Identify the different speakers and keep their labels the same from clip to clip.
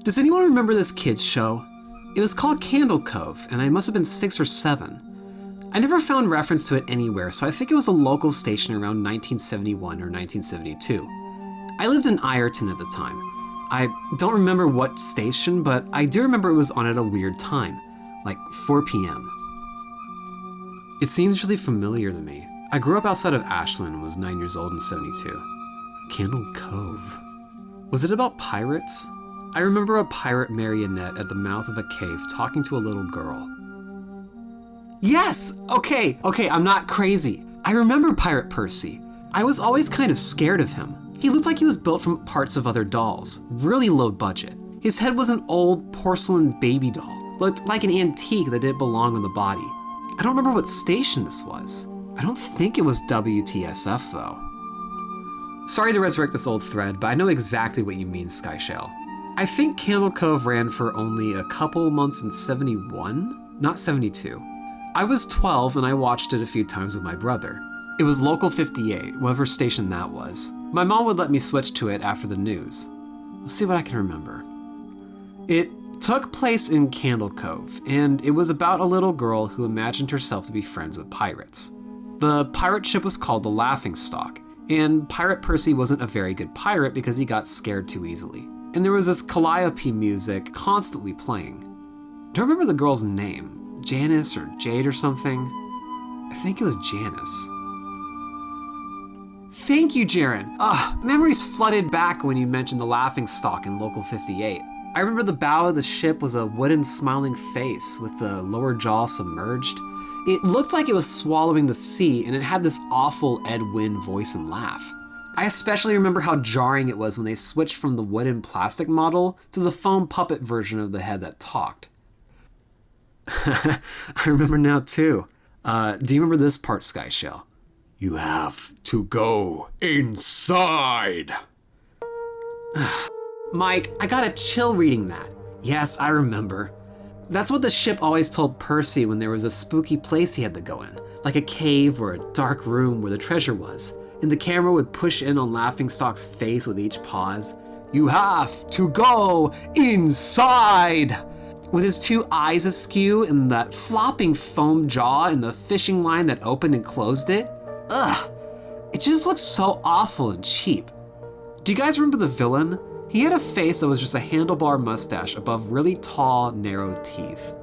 Speaker 1: Does anyone remember this kids show? It was called Candle Cove, and I must have been 6 or 7. I never found reference to it anywhere, so I think it was a local station around 1971 or 1972. I lived in Ireton at the time. I don't remember what station, but I do remember it was on at a weird time, like 4 p.m. It seems really familiar to me. I grew up outside of Ashland and was 9 years old in 72. Candle Cove. Was it about pirates? I remember a pirate marionette at the mouth of a cave talking to a little girl. Yes! Okay, I'm not crazy. I remember Pirate Percy. I was always kind of scared of him. He looked like he was built from parts of other dolls, really low budget. His head was an old porcelain baby doll, looked like an antique that didn't belong on the body. I don't remember what station this was. I don't think it was WTSF though. Sorry to resurrect this old thread, but I know exactly what you mean, Skyshell. I think Candle Cove ran for only a couple months in 71, not 72. I was 12 and I watched it a few times with my brother. It was Local 58, whatever station that was. My mom would let me switch to it after the news. Let's see what I can remember. It took place in Candle Cove, and it was about a little girl who imagined herself to be friends with pirates. The pirate ship was called the Laughingstock, and Pirate Percy wasn't a very good pirate because he got scared too easily. And there was this calliope music constantly playing. Do you remember the girl's name? Janice or Jade or something? I think it was Janice. Thank you, Jaren. Memories flooded back when you mentioned the Laughingstock in Local 58. I remember the bow of the ship was a wooden smiling face with the lower jaw submerged. It looked like it was swallowing the sea, and it had this awful Ed Wynn voice and laugh. I especially remember how jarring it was when they switched from the wooden plastic model to the foam puppet version of the head that talked. I remember now too. Do you remember this part, Skyshell? You have to go inside. Mike, I got a chill reading that. Yes, I remember. That's what the ship always told Percy when there was a spooky place he had to go in, like a cave or a dark room where the treasure was. And the camera would push in on Laughingstock's face with each pause. You have to go inside! With his 2 eyes askew and that flopping foam jaw and the fishing line that opened and closed it. Ugh, it just looked so awful and cheap. Do you guys remember the villain? He had a face that was just a handlebar mustache above really tall, narrow teeth.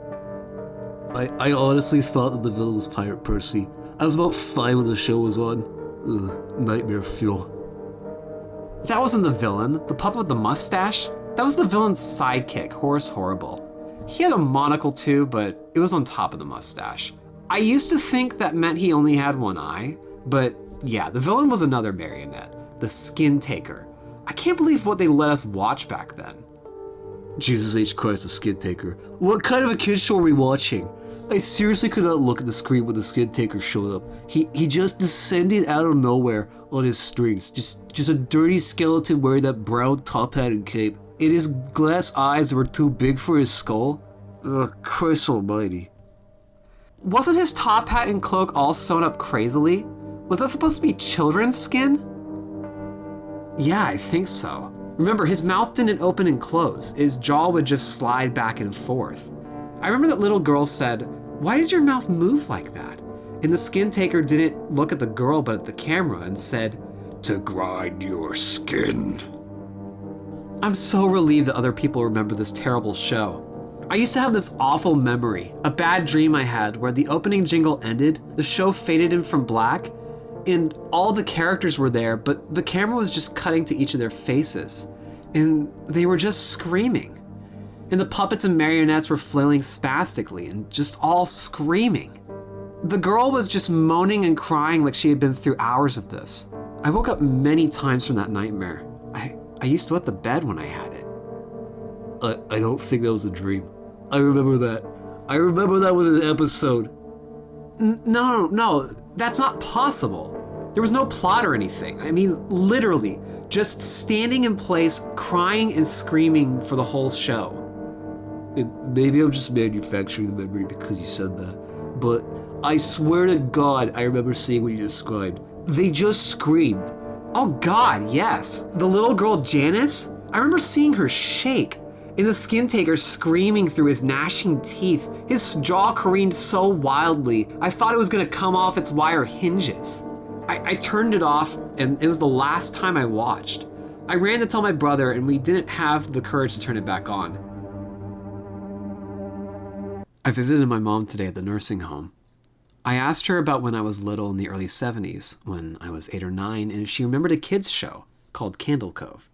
Speaker 1: I honestly thought that the villain was Pirate Percy. I was about 5 when the show was on. Ugh, nightmare fuel. That wasn't the villain, the puppet with the mustache. That was the villain's sidekick, Horace Horrible. He had a monocle too, but it was on top of the mustache. I used to think that meant he only had 1 eye, but yeah, the villain was another marionette, the Skin Taker. I can't believe what they let us watch back then. Jesus H. Christ, the Skin Taker. What kind of a kid show are we watching? I seriously could not look at the screen when the Skin Taker showed up. He just descended out of nowhere on his strings. Just a dirty skeleton wearing that brown top hat and cape. And his glass eyes were too big for his skull. Ugh, Christ almighty. Wasn't his top hat and cloak all sewn up crazily? Was that supposed to be children's skin? Yeah, I think so. Remember, his mouth didn't open and close. His jaw would just slide back and forth. I remember that little girl said, "Why does your mouth move like that?" And the Skin Taker didn't look at the girl but at the camera and said, "To grind your skin." I'm so relieved that other people remember this terrible show. I used to have this awful memory, a bad dream I had where the opening jingle ended, the show faded in from black, and all the characters were there, but the camera was just cutting to each of their faces, and they were just screaming. And the puppets and marionettes were flailing spastically and just all screaming. The girl was just moaning and crying like she had been through hours of this. I woke up many times from that nightmare. I used to wet the bed when I had it. I don't think that was a dream. I remember that. I remember that was an episode. No, that's not possible. There was no plot or anything. I mean, literally, just standing in place, crying and screaming for the whole show. Maybe I'm just manufacturing the memory because you said that, but I swear to God, I remember seeing what you described. They just screamed. Oh God, yes. The little girl Janice? I remember seeing her shake. And the skin taker screaming through his gnashing teeth. His jaw careened so wildly, I thought it was gonna come off its wire hinges. I turned it off, and it was the last time I watched. I ran to tell my brother, and we didn't have the courage to turn it back on. I visited my mom today at the nursing home. I asked her about when I was little in the early 70s, when I was 8 or 9, and if she remembered a kids show called Candle Cove.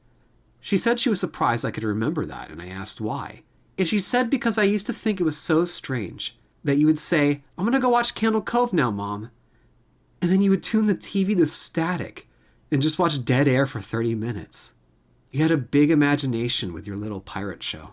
Speaker 1: She said she was surprised I could remember that, and I asked why. And she said because I used to think it was so strange that you would say, "I'm gonna go watch Candle Cove now, Mom." And then you would tune the TV to static and just watch dead air for 30 minutes. You had a big imagination with your little pirate show.